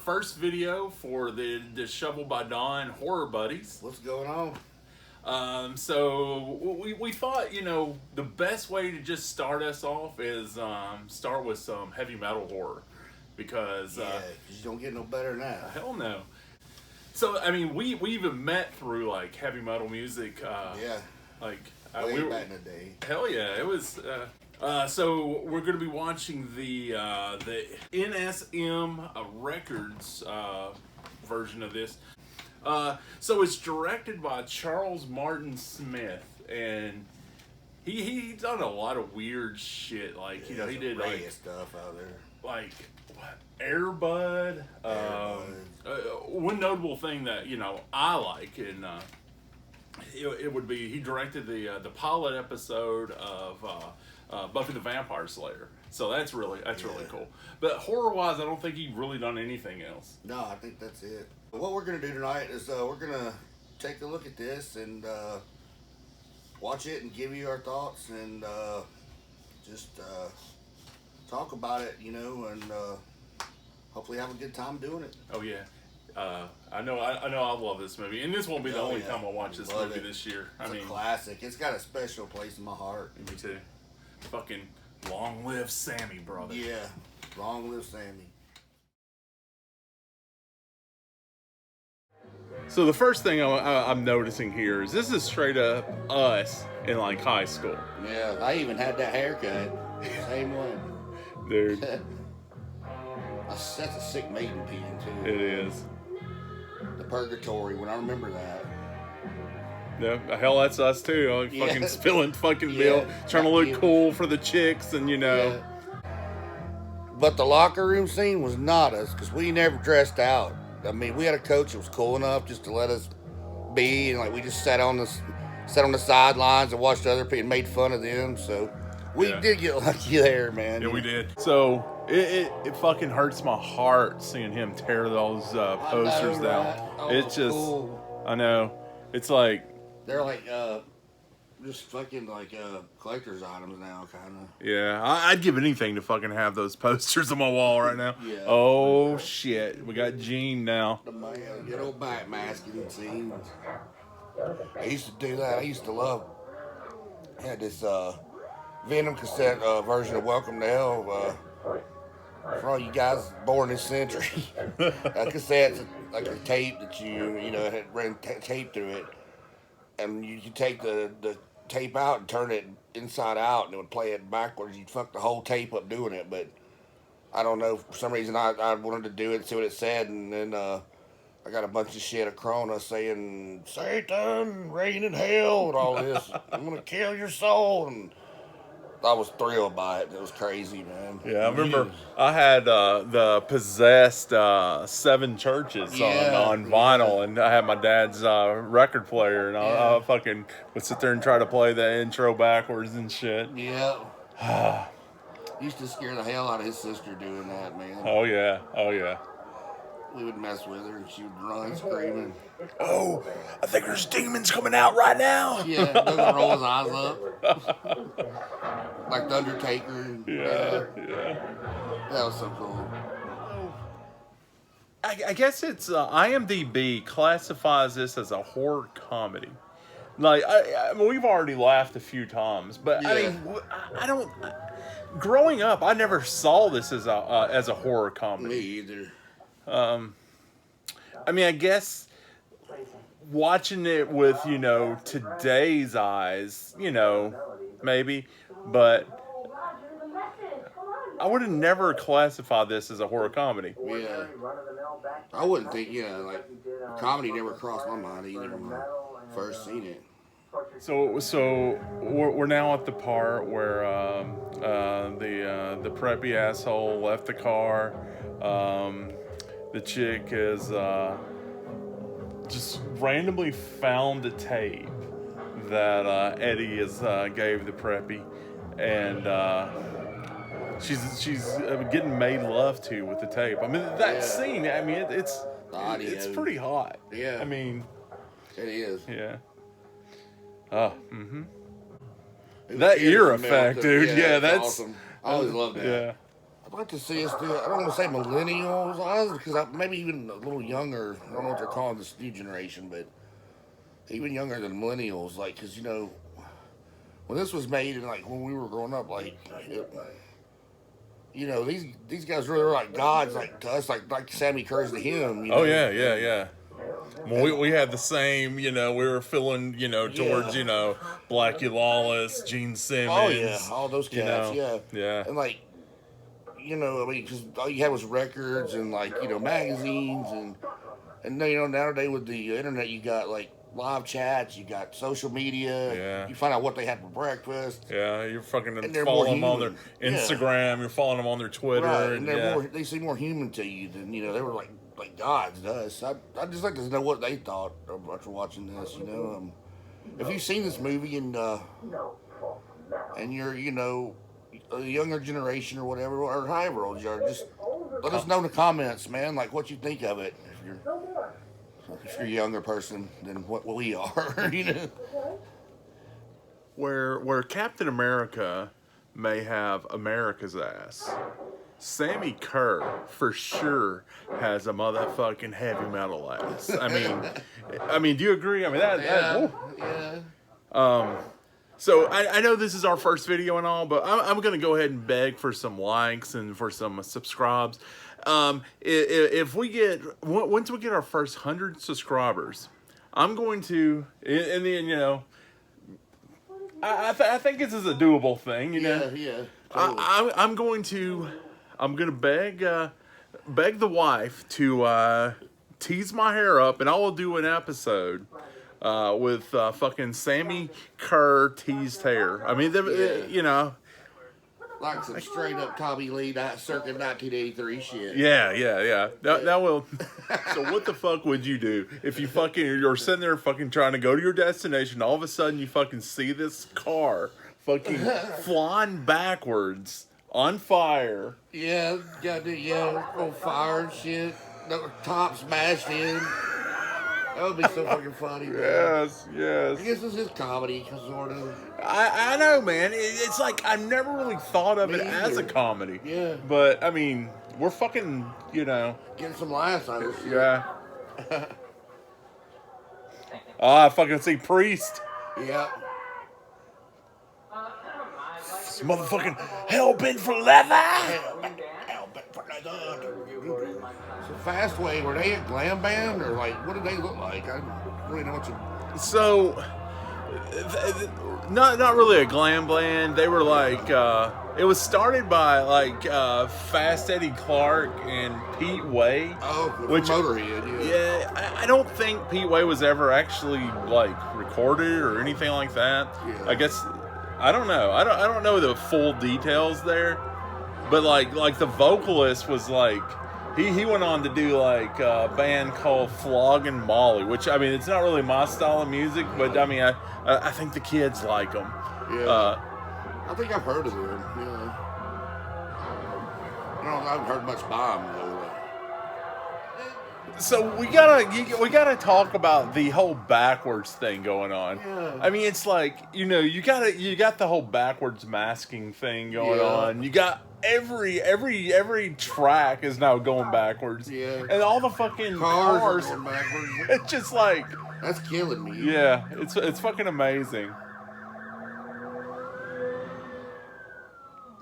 first video for the Disheveled by Dawn Horror Buddies. What's going on? So we thought, you know, the best way to just start us off is start with some heavy metal horror. Because you don't get no better than that. Hell no. So, I mean, we even met through, like, heavy metal music. Like, way back in the day. Hell yeah. It was... so we're going to be watching the NSM Records version of this. So it's directed by Charles Martin Smith, and he done a lot of weird shit. Like, you know, he did like stuff out there. Like what? Air Bud. One notable thing that, you know, I like, and it would be he directed the pilot episode of Buffy the Vampire Slayer. So that's really cool. But horror-wise, I don't think he really done anything else. No, I think that's it. What we're gonna do tonight is we're gonna take a look at this and watch it and give you our thoughts and just talk about it, you know, and hopefully have a good time doing it. Oh yeah. I know I love this movie, and this won't be the only time I watch this movie this year. It's a classic. It's got a special place in my heart. Me too. Fucking long live Sammy, brother. Yeah, long live Sammy. So the first thing I'm noticing here is this is straight up us in like high school. Yeah, I even had that haircut. Same one. Dude. That's a sick Maiden pen too. It is. The Purgatory, when I remember that. Yeah, hell, that's us too. Like, fucking spilling fucking milk, trying to look cool for the chicks, and you know. Yeah. But the locker room scene was not us, because we never dressed out. I mean, we had a coach that was cool enough just to let us be, and like we just sat on the sidelines and watched other people and made fun of them. So we did get lucky there, man. Yeah, we did. So it fucking hurts my heart seeing him tear those posters down. It's just, cool. I know. It's like they're like just fucking like collector's items now, kind of. Yeah, I'd give anything to fucking have those posters on my wall right now. Yeah. Oh shit, we got Gene now. The man, good old back masking scene. I used to do that. I used to love. I had this Venom cassette version of Welcome to Hell. For all you guys born this century, a cassette's like a tape that you know had ran tape through it, and you take the tape out and turn it inside out, and it would play it backwards. You'd fuck the whole tape up doing it, but I don't know, for some reason I wanted to do it, see what it said, and then I got a bunch of shit at Corona saying Satan, reign in hell, and all this. I'm gonna kill your soul, and I was thrilled by it. It was crazy, man. Yeah, I remember I had the Possessed 7 Churches on vinyl, and I had my dad's record player, and I fucking would sit there and try to play the intro backwards and shit. Yeah. Used to scare the hell out of his sister doing that, man. Oh yeah. We would mess with her, and she would run screaming. Oh, I think there's demons coming out right now. Yeah, doesn't roll his eyes up. Like the Undertaker. Yeah. That was so cool. I guess it's IMDb classifies this as a horror comedy. Like, I mean, we've already laughed a few times, but I mean, I don't. Growing up, I never saw this as a horror comedy. Me either. I mean, I guess watching it with, you know, today's eyes, you know, maybe, but I would have never classified this as a horror comedy. Yeah. I wouldn't think, like, comedy never crossed my mind either when I first seen it. So we're now at the part where the preppy asshole left the car. The chick is just randomly found a tape that Eddie gave the preppy, and she's getting made love to with the tape. I mean, that scene. I mean, it's pretty hot. Yeah. I mean, it is. Yeah. That ear effect, dude. Yeah, that's awesome. I always loved that. Yeah. I'd like to see us do. I don't want to say millennials, because maybe even a little younger. I don't know what they're calling this new generation, but even younger than millennials. Like, because when this was made and like when we were growing up, like, these guys really are like gods, like to us, like Sammy Kerr's to him. Oh yeah. Well, we had the same, we were feeling, towards, Blackie Lawless, Gene Simmons. Oh yeah, all those cats. Yeah. And like, because all you had was records and like magazines and nowadays with the internet you got like live chats, you got social media. Yeah. You find out what they had for breakfast. Yeah, you're fucking And they're following more them on their human. Instagram. You're following them on their Twitter. Right, and yeah. they seem more human to you than they were like gods to us. I just like to know what they thought after watching this. If you've seen this movie and you're a younger generation or whatever, or however old you are, just let us know in the comments, man, like what you think of it. If you're a younger person than what we are, Where Captain America may have America's ass, Sammy Kerr for sure has a motherfucking heavy metal ass. I mean, do you agree? I mean yeah. So I know this is our first video and all, but I'm going to go ahead and beg for some likes and for some subscribes. If we once we get our first 100 subscribers, I'm going to, and then I think this is a doable thing. Yeah. Totally. I'm gonna beg the wife to tease my hair up, and I will do an episode with fucking Sammy Kerr teased hair. I mean, like some straight up Tommy Lee circa 1983 shit. Yeah. That will. So what the fuck would you do if you're sitting there fucking trying to go to your destination, all of a sudden you fucking see this car fucking flying backwards on fire? Yeah, on fire and shit. The top smashed in. That would be so fucking funny, man. Yes. I guess this is comedy, sort of. I know, man. It's like I never really thought of it as a comedy. Yeah. But I mean, we're fucking, Getting some laughs out of this. Yeah. I fucking see Priest. Yeah. This motherfucking hell bent for leather. Hell bent for leather. So Fastway, were they a glam band or like what did they look like? I don't really know what you. So, not really a glam band. They were like, it was started by like Fast Eddie Clark and Pete Way. Oh, which Motorhead. Yeah, I don't think Pete Way was ever actually like recorded or anything like that. Yeah. I guess I don't know. I don't know the full details there, but like the vocalist was like. He went on to do like a band called Flogging Molly, which I mean it's not really my style of music, but I mean I think the kids like them. Yeah. I think I've heard of them. Yeah. I haven't heard much by them though. So we gotta talk about the whole backwards thing going on. Yeah. I mean it's like you got the whole backwards masking thing going on. You got every track is now going backwards. Yeah. And all the fucking cars are going backwards. It's just like that's killing me. Yeah, it's fucking amazing.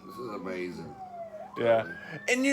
This is amazing. Yeah. And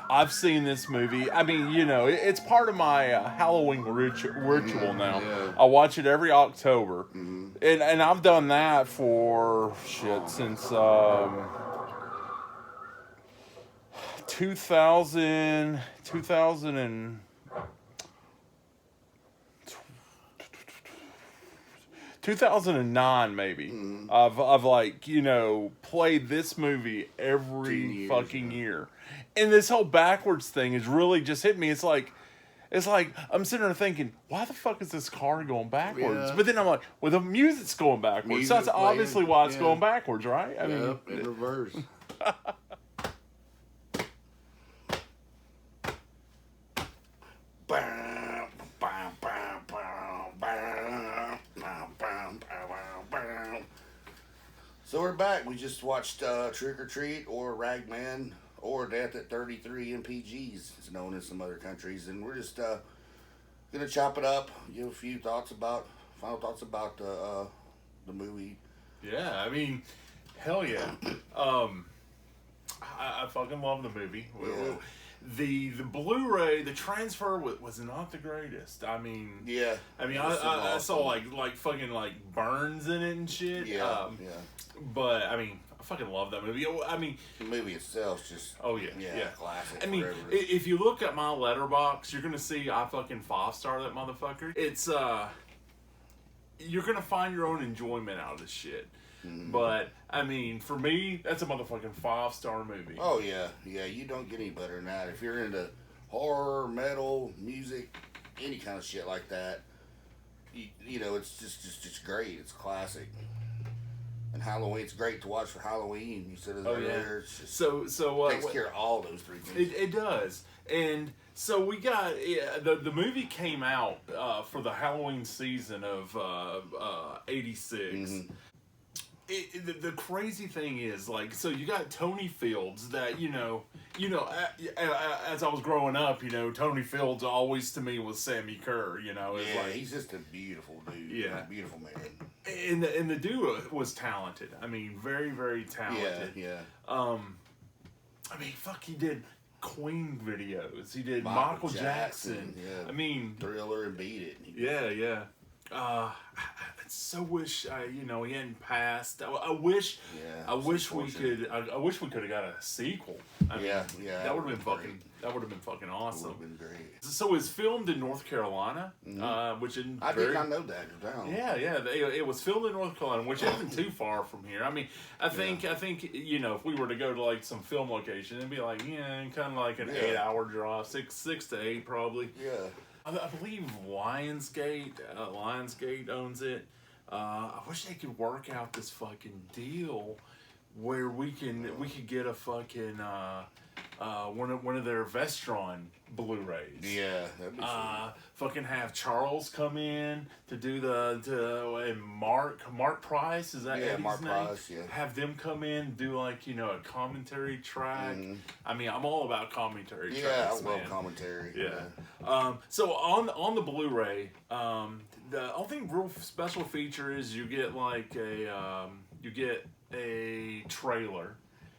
I've seen this movie. I mean, it's part of my Halloween ritual now. Yeah. I watch it every October. Mm-hmm. And I've done that for since 2009 maybe. Mm-hmm. I've like played this movie every fucking year. And this whole backwards thing is really just hitting me. It's like I'm sitting there thinking, why the fuck is this car going backwards? Yeah. But then I'm like, well, the music's going backwards. So that's obviously why it's going backwards, right? I mean, in reverse. So we're back. We just watched Trick or Treat or Ragman or Death at 33 MPGs, it's known in some other countries, and we're just gonna chop it up, give a few final thoughts about the movie. Yeah, I mean, hell yeah. I fucking love the movie. Yeah. The Blu-ray, the transfer was not the greatest. I mean, Yeah. I saw like fucking like burns in it and shit. Yeah. But I mean, I fucking love that movie. I mean, The movie itself's just yeah. classic. I mean, forever. if you look at my letterbox, you're gonna see I fucking 5-star that motherfucker. It's you're gonna find your own enjoyment out of this shit. Mm-hmm. But I mean, for me, that's a motherfucking 5-star movie. Oh yeah, you don't get any better than that. If you're into horror, metal, music, any kind of shit like that, you know, it's just great. It's classic. And Halloween, it's great to watch for Halloween. You said it earlier. It's just So takes care of all those three things. It does. And so we got the movie came out for the Halloween season of '86. Mm-hmm. The crazy thing is, like, so you got Tony Fields that, you know, as I was growing up, you know, Tony Fields always to me was Sammy Kerr, you know. Yeah, like, he's just a beautiful dude. Yeah. A beautiful man. And the dude was talented. I mean, very, very talented. Yeah. I mean, fuck, he did Queen videos. He did Michael Jackson. Yeah. I mean, Thriller and Beat It. yeah. I so wish he hadn't passed. I wish we could. I wish we could have got a sequel. I mean, Yeah. That would have been fucking. That would have been fucking Would awesome. have been great. So it's filmed in North Carolina, which in I did not know that. Down. Yeah. It was filmed in North Carolina, which isn't too far from here. I mean, I think you know, if we were to go to like some film location, it'd be like kind of like an 8-hour drive, six to 8 probably. Yeah. I believe Lionsgate owns it. I wish they could work out this fucking deal where we could get a fucking one of their Vestron Blu-rays. Yeah, that'd be sweet. Fucking have Charles come in to do and Mark Price, is that Eddie's Mark name? Price, yeah. Have them come in and do like, you know, a commentary track. I mean, I'm all about commentary tracks. Yeah, I love man. commentary. Yeah. So on the Blu-ray, the only real special feature is you get like a trailer.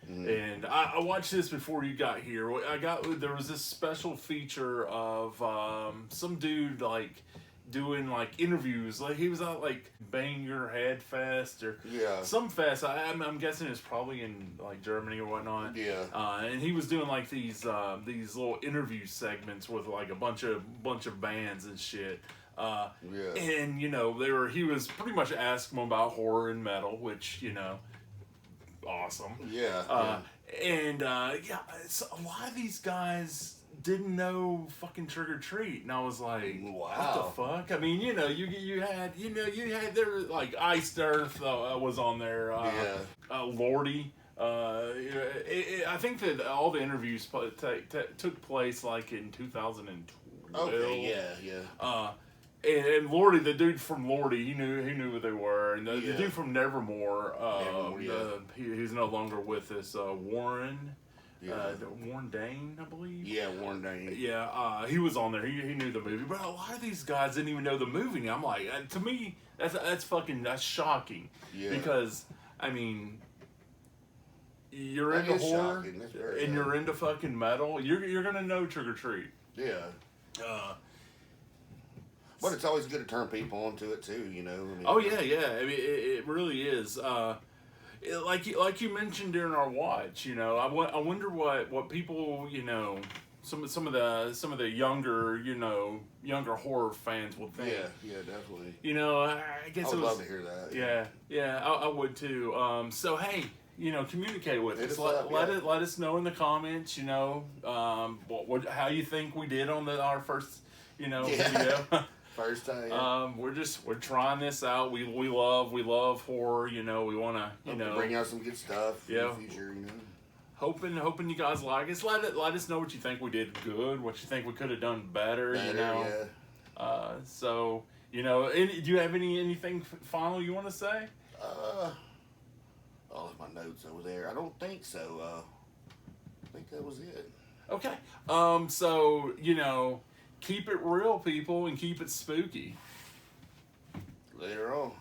And I watched this before you got here. There was this special feature of some dude like doing like interviews. Like he was at like Bang Your Head Fest or some fest. I'm guessing it's probably in like Germany or whatnot. Yeah. And he was doing like these little interview segments with like a bunch of bands and shit. And you know he was pretty much asking them about horror and metal, which you know. Awesome. And so a lot of these guys didn't know fucking Trick or Treat, and I was like, what the fuck? I mean, you know, you had there like Iced Earth was on there. Lordy. I think that all the interviews took place like in 2012. Okay. Yeah. And Lordy, the dude from Lordy, he knew who they were, and the dude from Nevermore, he's no longer with us. Warren Dane, I believe. Yeah, Warren Dane. Yeah, he was on there. He knew the movie, but a lot of these guys didn't even know the movie. And I'm like, to me, that's shocking. Yeah. Because I mean, you're into horror and you're into fucking metal. You're gonna know Trick or Treat. Yeah. But it's always good to turn people onto it too, you know. I mean, I mean, it really is. Like you mentioned during our watch, you know, I wonder what people, you know, some of the younger horror fans will think. Yeah, definitely. You know, I guess I would love to hear that. Yeah, I would too. So hey, you know, communicate with us. Let us know in the comments. You know, how you think we did on our first, you know, video. First time. We're trying this out. We love horror. You know, we want to bring out some good stuff in the future. You know, hoping you guys like us. Let us know what you think we did good. What you think we could have done better. You know. Yeah. So you know, do you have anything final you want to say? all of my notes over there. I don't think so. I think that was it. Okay. So, keep it real, people, and keep it spooky. Later on.